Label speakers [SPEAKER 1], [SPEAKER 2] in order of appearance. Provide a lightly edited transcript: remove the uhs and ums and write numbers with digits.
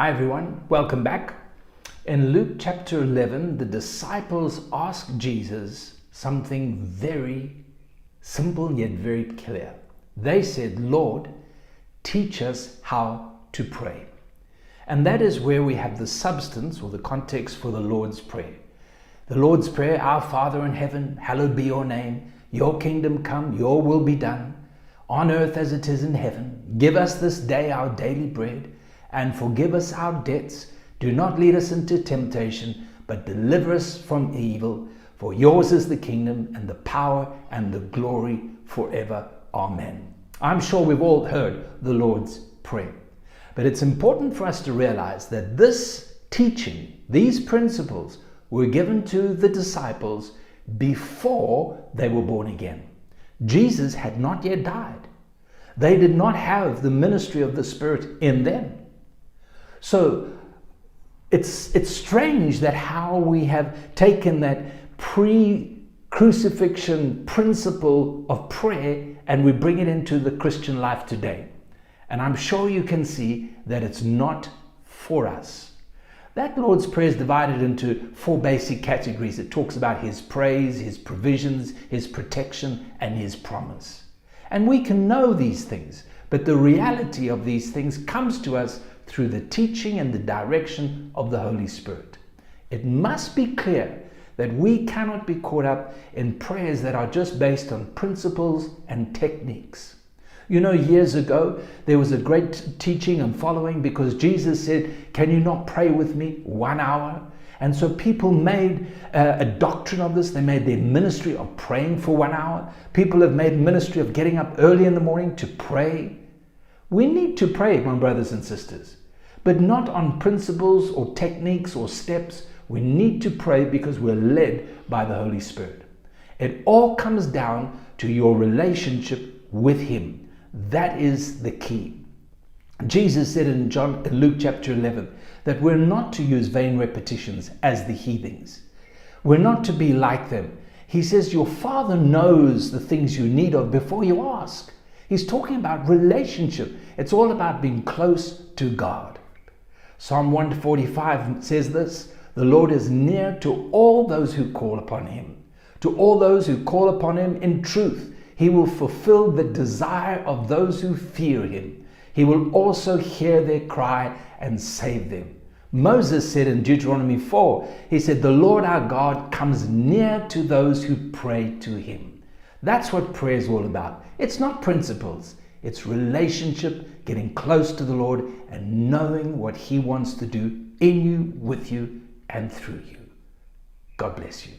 [SPEAKER 1] Hi everyone, welcome back. In Luke chapter 11, the disciples asked Jesus something very simple yet very clear. They said, Lord, teach us how to pray. And that is where we have the substance or the context for the Lord's Prayer. The Lord's Prayer, Our Father in heaven, hallowed be your name. Your kingdom come, your will be done, on earth as it is in heaven. Give us this day our daily bread, and forgive us our debts. Do not lead us into temptation, but deliver us from evil. For yours is the kingdom and the power and the glory forever. Amen. I'm sure we've all heard the Lord's Prayer. But it's important for us to realize that this teaching, these principles, were given to the disciples before they were born again. Jesus had not yet died. They did not have the ministry of the Spirit in them. So it's strange that how we have taken that pre-crucifixion principle of prayer and we bring it into the Christian life today. And I'm sure you can see that it's not for us. That Lord's Prayer is divided into 4 basic categories. It talks about His praise, His provisions, His protection, and His promise. And we can know these things, but the reality of these things comes to us through the teaching and the direction of the Holy Spirit. It must be clear that we cannot be caught up in prayers that are just based on principles and techniques. You know, years ago, there was a great teaching and following because Jesus said, can you not pray with me 1 hour? And so people made a doctrine of this. They made their ministry of praying for 1 hour. People have made ministry of getting up early in the morning to pray. We need to pray, my brothers and sisters, but not on principles or techniques or steps. We need to pray because we're led by the Holy Spirit. It all comes down to your relationship with Him. That is the key. Jesus said in Luke chapter 11 that we're not to use vain repetitions as the heathens. We're not to be like them. He says your Father knows the things you need of before you ask. He's talking about relationship. It's all about being close to God. Psalm 145 says this, the Lord is near to all those who call upon Him. To all those who call upon Him in truth, He will fulfill the desire of those who fear Him. He will also hear their cry and save them. Moses said in Deuteronomy 4, he said, the Lord our God comes near to those who pray to Him. That's what prayer is all about. It's not principles. It's relationship, getting close to the Lord and knowing what He wants to do in you, with you, and through you. God bless you.